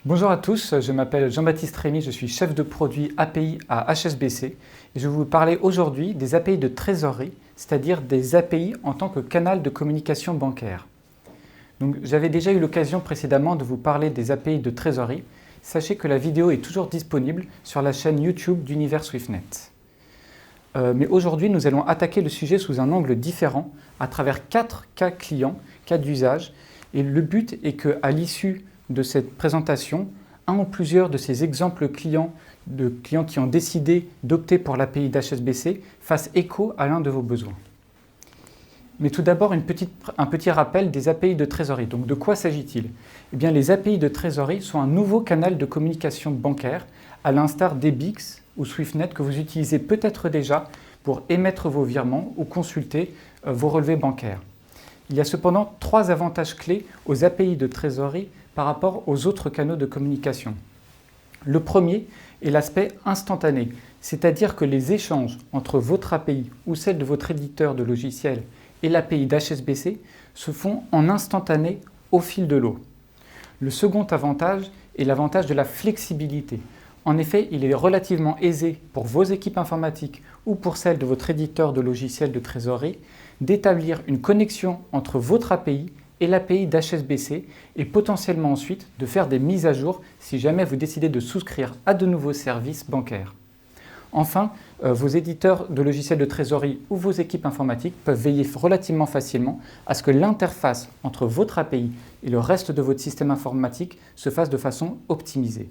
Bonjour à tous, je m'appelle Jean-Baptiste Rémy, je suis chef de produit API à HSBC et je vais vous parler aujourd'hui des API de trésorerie, c'est-à-dire des API en tant que canal de communication bancaire. Donc, j'avais déjà eu l'occasion précédemment de vous parler des API de trésorerie. Sachez que la vidéo est toujours disponible sur la chaîne YouTube d'Univers SwiftNet. Mais aujourd'hui, nous allons attaquer le sujet sous un angle différent à travers 4 cas clients, cas d'usage. Et le but est qu'à l'issue de cette présentation, un ou plusieurs de ces exemples clients, de clients qui ont décidé d'opter pour l'API d'HSBC, fassent écho à l'un de vos besoins. Mais tout d'abord, un petit rappel des API de trésorerie. Donc, de quoi s'agit-il? Eh bien, les API de trésorerie sont un nouveau canal de communication bancaire, à l'instar d'EBIX ou SwiftNet que vous utilisez peut-être déjà pour émettre vos virements ou consulter vos relevés bancaires. Il y a cependant 3 avantages clés aux API de trésorerie par rapport aux autres canaux de communication. Le premier est l'aspect instantané, c'est-à-dire que les échanges entre votre API ou celle de votre éditeur de logiciel et l'API d'HSBC se font en instantané au fil de l'eau. Le second avantage est l'avantage de la flexibilité. En effet, il est relativement aisé pour vos équipes informatiques ou pour celles de votre éditeur de logiciel de trésorerie d'établir une connexion entre votre API et l'API d'HSBC et potentiellement ensuite de faire des mises à jour si jamais vous décidez de souscrire à de nouveaux services bancaires. Enfin, vos éditeurs de logiciels de trésorerie ou vos équipes informatiques peuvent veiller relativement facilement à ce que l'interface entre votre API et le reste de votre système informatique se fasse de façon optimisée.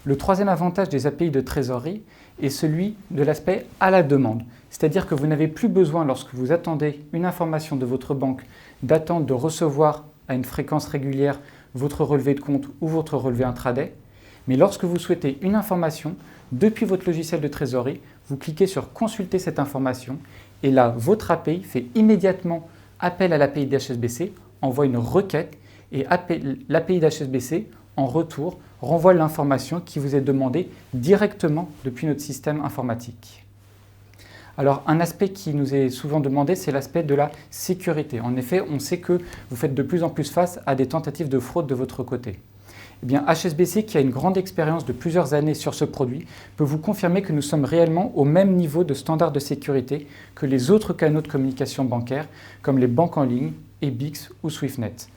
Le troisième avantage des API de trésorerie est celui de l'aspect à la demande, c'est-à-dire que vous n'avez plus besoin, lorsque vous attendez une information de votre banque, d'attendre de recevoir à une fréquence régulière votre relevé de compte ou votre relevé intraday, mais lorsque vous souhaitez une information, depuis votre logiciel de trésorerie, vous cliquez sur « Consulter cette information » et là, votre API fait immédiatement appel à l'API d'HSBC, envoie une requête et l'API d'HSBC, en retour, renvoie l'information qui vous est demandée directement depuis notre système informatique. Alors, un aspect qui nous est souvent demandé, c'est l'aspect de la sécurité. En effet, on sait que vous faites de plus en plus face à des tentatives de fraude de votre côté. Eh bien, HSBC, qui a une grande expérience de plusieurs années sur ce produit, peut vous confirmer que nous sommes réellement au même niveau de standard de sécurité que les autres canaux de communication bancaire, comme les banques en ligne, EBIX ou SwiftNet.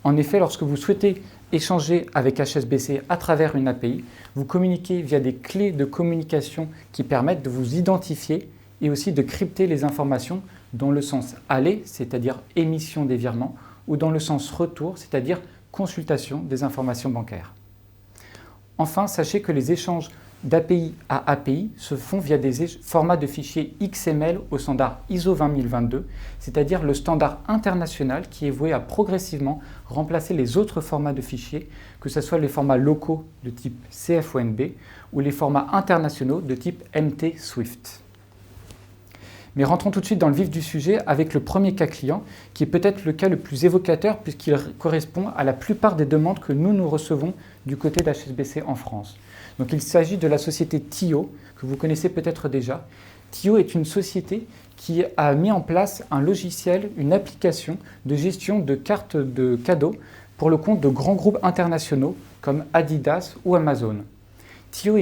En effet, lorsque vous souhaitez échanger avec HSBC à travers une API, vous communiquez via des clés de communication qui permettent de vous identifier et aussi de crypter les informations dans le sens aller, c'est-à-dire émission des virements, ou dans le sens retour, c'est-à-dire consultation des informations bancaires. Enfin, sachez que les échanges d'API à API se font via des formats de fichiers XML au standard ISO 20022, c'est-à-dire le standard international qui est voué à progressivement remplacer les autres formats de fichiers, que ce soit les formats locaux de type CFONB ou les formats internationaux de type MT Swift. Mais rentrons tout de suite dans le vif du sujet avec le premier cas client, qui est peut-être le cas le plus évocateur puisqu'il correspond à la plupart des demandes que nous recevons du côté d'HSBC en France. Donc il s'agit de la société TIO, que vous connaissez peut-être déjà. TIO est une société qui a mis en place un logiciel, une application de gestion de cartes de cadeaux pour le compte de grands groupes internationaux comme Adidas ou Amazon. TIO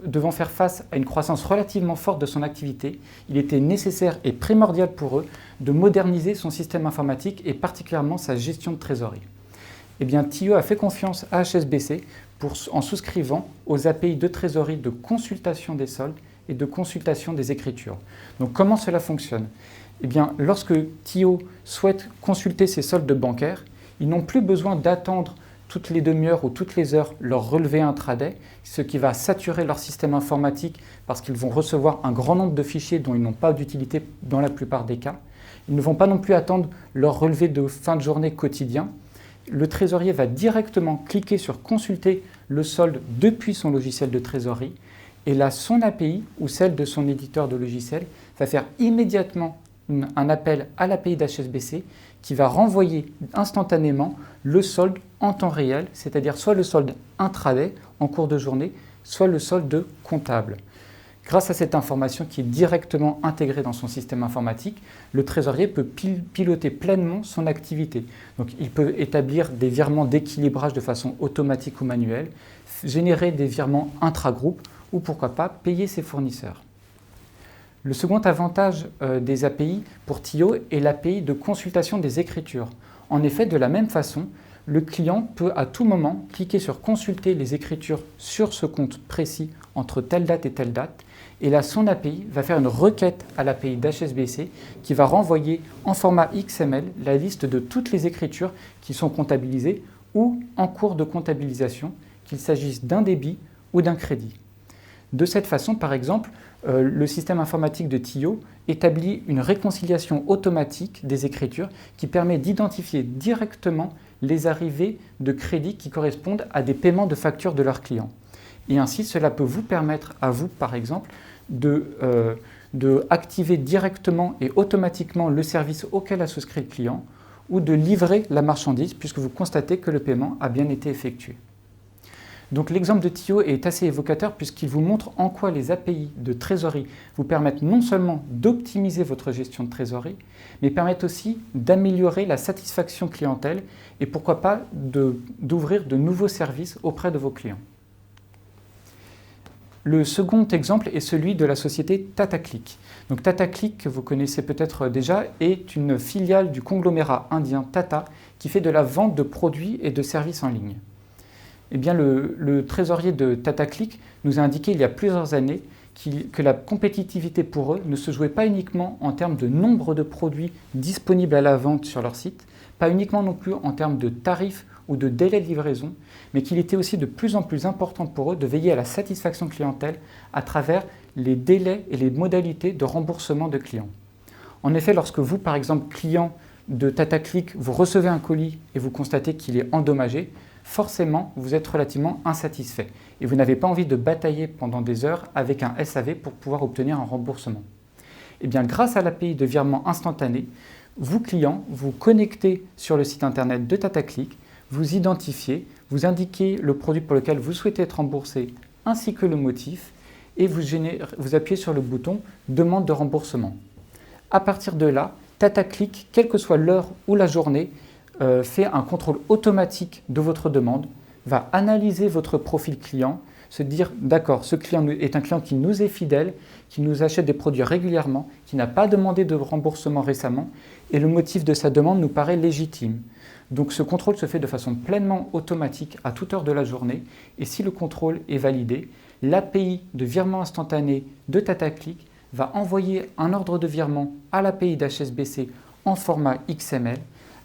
devant faire face à une croissance relativement forte de son activité, il était nécessaire et primordial pour eux de moderniser son système informatique et particulièrement sa gestion de trésorerie. Eh bien, TIO a fait confiance à HSBC en souscrivant aux API de trésorerie de consultation des soldes et de consultation des écritures. Donc, comment cela fonctionne? Eh bien, lorsque TIO souhaite consulter ses soldes bancaires, ils n'ont plus besoin d'attendre toutes les demi-heures ou toutes les heures leur relevé intraday, ce qui va saturer leur système informatique parce qu'ils vont recevoir un grand nombre de fichiers dont ils n'ont pas d'utilité dans la plupart des cas. Ils ne vont pas non plus attendre leur relevé de fin de journée quotidien. Le trésorier va directement cliquer sur consulter le solde depuis son logiciel de trésorerie et là, son API ou celle de son éditeur de logiciel va faire immédiatement un appel à l'API d'HSBC qui va renvoyer instantanément le solde en temps réel, c'est-à-dire soit le solde intraday en cours de journée, soit le solde comptable. Grâce à cette information qui est directement intégrée dans son système informatique, le trésorier peut piloter pleinement son activité. Donc, il peut établir des virements d'équilibrage de façon automatique ou manuelle, générer des virements intra-groupes ou pourquoi pas payer ses fournisseurs. Le second avantage des API pour TIO est l'API de consultation des écritures. En effet, de la même façon, le client peut à tout moment cliquer sur consulter les écritures sur ce compte précis entre telle date et telle date. Et là, son API va faire une requête à l'API d'HSBC qui va renvoyer en format XML la liste de toutes les écritures qui sont comptabilisées ou en cours de comptabilisation, qu'il s'agisse d'un débit ou d'un crédit. De cette façon, par exemple, le système informatique de TIO établit une réconciliation automatique des écritures qui permet d'identifier directement les arrivées de crédits qui correspondent à des paiements de factures de leurs clients. Et ainsi, cela peut vous permettre à vous, par exemple, de activer directement et automatiquement le service auquel a souscrit le client ou de livrer la marchandise puisque vous constatez que le paiement a bien été effectué. Donc l'exemple de TIO est assez évocateur puisqu'il vous montre en quoi les API de trésorerie vous permettent non seulement d'optimiser votre gestion de trésorerie, mais permettent aussi d'améliorer la satisfaction clientèle et pourquoi pas d'ouvrir de nouveaux services auprès de vos clients. Le second exemple est celui de la société TataClick. Donc TataClick, que vous connaissez peut-être déjà, est une filiale du conglomérat indien Tata qui fait de la vente de produits et de services en ligne. Eh bien, le trésorier de TataClick nous a indiqué il y a plusieurs années que la compétitivité pour eux ne se jouait pas uniquement en termes de nombre de produits disponibles à la vente sur leur site, pas uniquement non plus en termes de tarifs ou de délai de livraison, mais qu'il était aussi de plus en plus important pour eux de veiller à la satisfaction clientèle à travers les délais et les modalités de remboursement de clients. En effet, lorsque vous, par exemple, client de TataClick, vous recevez un colis et vous constatez qu'il est endommagé, forcément, vous êtes relativement insatisfait et vous n'avez pas envie de batailler pendant des heures avec un SAV pour pouvoir obtenir un remboursement. Eh bien, grâce à l'API de virement instantané, vous, client, vous connectez sur le site internet de TataClick, vous identifiez, vous indiquez le produit pour lequel vous souhaitez être remboursé ainsi que le motif et vous appuyez sur le bouton « Demande de remboursement ». À partir de là, TataClick, quelle que soit l'heure ou la journée, fait un contrôle automatique de votre demande, va analyser votre profil client, se dire d'accord, ce client est un client qui nous est fidèle, qui nous achète des produits régulièrement, qui n'a pas demandé de remboursement récemment et le motif de sa demande nous paraît légitime. Donc ce contrôle se fait de façon pleinement automatique à toute heure de la journée et si le contrôle est validé, l'API de virement instantané de TataClick va envoyer un ordre de virement à l'API d'HSBC en format XML.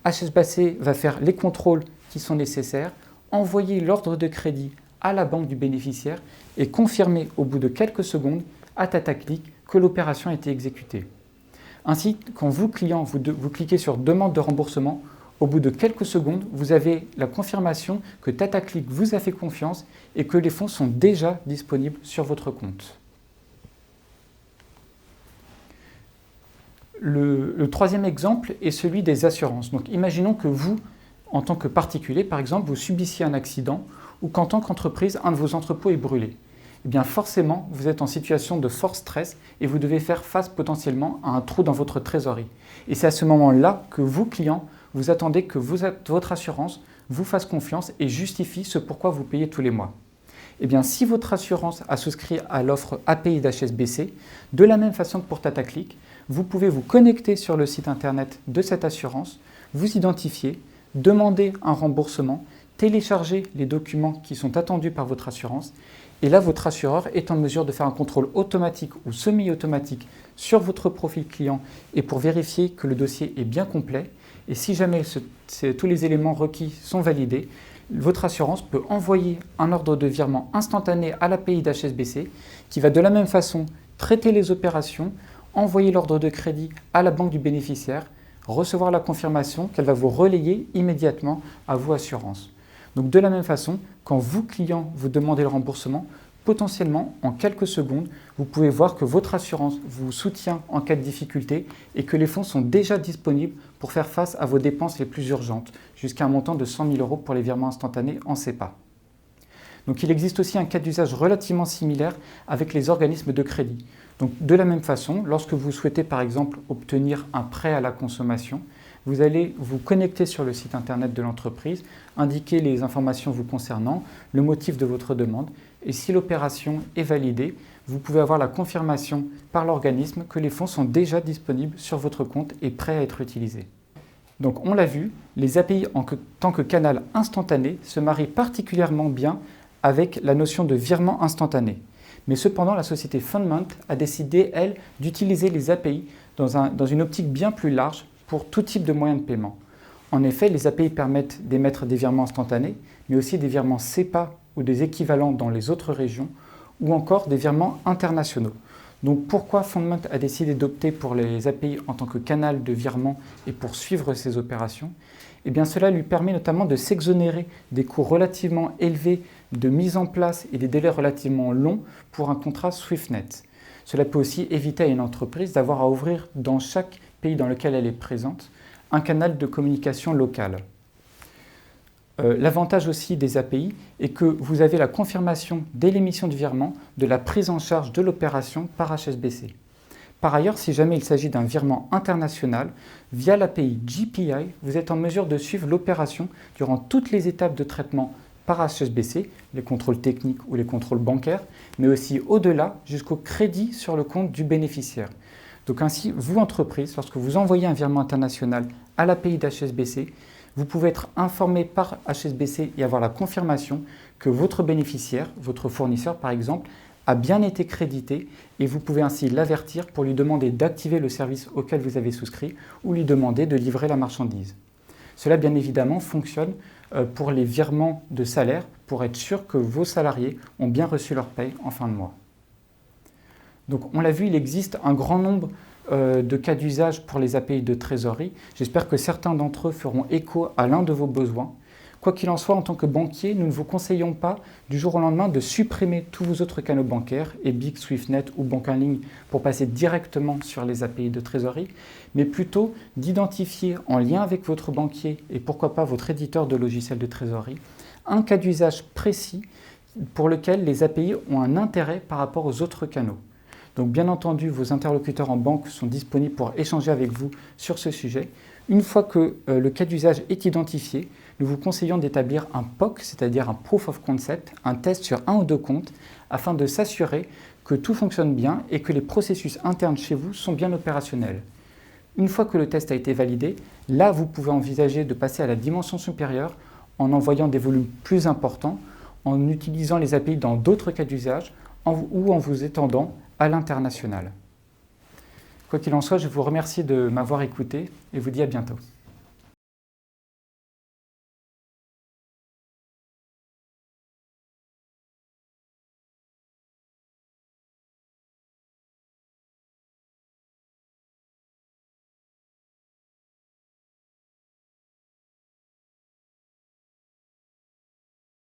HSBC va faire les contrôles qui sont nécessaires, envoyer l'ordre de crédit à la banque du bénéficiaire et confirmer au bout de quelques secondes à TataClick que l'opération a été exécutée. Ainsi, quand vous, client, vous cliquez sur « Demande de remboursement », au bout de quelques secondes, vous avez la confirmation que TataClick vous a fait confiance et que les fonds sont déjà disponibles sur votre compte. Le troisième exemple est celui des assurances. Donc, imaginons que vous, en tant que particulier, par exemple, vous subissiez un accident ou qu'en tant qu'entreprise, un de vos entrepôts est brûlé. Eh bien, forcément, vous êtes en situation de fort stress et vous devez faire face potentiellement à un trou dans votre trésorerie. Et c'est à ce moment-là que vous, clients, vous attendez que votre assurance vous fasse confiance et justifie ce pourquoi vous payez tous les mois. Eh bien, si votre assurance a souscrit à l'offre API d'HSBC, de la même façon que pour TataClick, vous pouvez vous connecter sur le site internet de cette assurance, vous identifier, demander un remboursement, télécharger les documents qui sont attendus par votre assurance et là, votre assureur est en mesure de faire un contrôle automatique ou semi-automatique sur votre profil client et pour vérifier que le dossier est bien complet. Et si jamais tous les éléments requis sont validés, votre assurance peut envoyer un ordre de virement instantané à l'API d'HSBC qui va de la même façon traiter les opérations, envoyer l'ordre de crédit à la banque du bénéficiaire, recevoir la confirmation qu'elle va vous relayer immédiatement à vos assurances. Donc de la même façon, quand vous, client, vous demandez le remboursement, potentiellement, en quelques secondes, vous pouvez voir que votre assurance vous soutient en cas de difficulté et que les fonds sont déjà disponibles pour faire face à vos dépenses les plus urgentes, jusqu'à un montant de 100 000 € pour les virements instantanés en SEPA. Donc il existe aussi un cas d'usage relativement similaire avec les organismes de crédit. Donc de la même façon, lorsque vous souhaitez par exemple obtenir un prêt à la consommation, vous allez vous connecter sur le site internet de l'entreprise, indiquer les informations vous concernant, le motif de votre demande et si l'opération est validée, vous pouvez avoir la confirmation par l'organisme que les fonds sont déjà disponibles sur votre compte et prêts à être utilisés. Donc on l'a vu, les API en tant que canal instantané se marient particulièrement bien avec la notion de virement instantané. Mais cependant, la société Fundment a décidé, elle, d'utiliser les API dans une optique bien plus large pour tout type de moyens de paiement. En effet, les API permettent d'émettre des virements instantanés, mais aussi des virements SEPA ou des équivalents dans les autres régions, ou encore des virements internationaux. Donc pourquoi Fundment a décidé d'opter pour les API en tant que canal de virement et pour suivre ces opérations? Eh bien, cela lui permet notamment de s'exonérer des coûts relativement élevés de mise en place et des délais relativement longs pour un contrat SwiftNet. Cela peut aussi éviter à une entreprise d'avoir à ouvrir dans chaque pays dans lequel elle est présente un canal de communication local. L'avantage aussi des API est que vous avez la confirmation dès l'émission du virement de la prise en charge de l'opération par HSBC. Par ailleurs, si jamais il s'agit d'un virement international, via l'API GPI, vous êtes en mesure de suivre l'opération durant toutes les étapes de traitement par HSBC, les contrôles techniques ou les contrôles bancaires, mais aussi au-delà jusqu'au crédit sur le compte du bénéficiaire. Donc ainsi, vous, entreprise, lorsque vous envoyez un virement international à l'API d'HSBC, vous pouvez être informé par HSBC et avoir la confirmation que votre bénéficiaire, votre fournisseur par exemple, a bien été crédité et vous pouvez ainsi l'avertir pour lui demander d'activer le service auquel vous avez souscrit ou lui demander de livrer la marchandise. Cela bien évidemment fonctionne pour les virements de salaire pour être sûr que vos salariés ont bien reçu leur paye en fin de mois. Donc on l'a vu, il existe un grand nombre de cas d'usage pour les API de trésorerie. J'espère que certains d'entre eux feront écho à l'un de vos besoins. Quoi qu'il en soit, en tant que banquier, nous ne vous conseillons pas du jour au lendemain de supprimer tous vos autres canaux bancaires, EBIC, SwiftNet ou banque en ligne pour passer directement sur les API de trésorerie, mais plutôt d'identifier en lien avec votre banquier et pourquoi pas votre éditeur de logiciels de trésorerie, un cas d'usage précis pour lequel les API ont un intérêt par rapport aux autres canaux. Donc bien entendu, vos interlocuteurs en banque sont disponibles pour échanger avec vous sur ce sujet. Une fois que le cas d'usage est identifié, nous vous conseillons d'établir un POC, c'est-à-dire un Proof of Concept, un test sur un ou deux comptes, afin de s'assurer que tout fonctionne bien et que les processus internes chez vous sont bien opérationnels. Une fois que le test a été validé, là vous pouvez envisager de passer à la dimension supérieure en envoyant des volumes plus importants, en utilisant les API dans d'autres cas d'usage ou en vous étendant à l'international. Quoi qu'il en soit, je vous remercie de m'avoir écouté et vous dis à bientôt.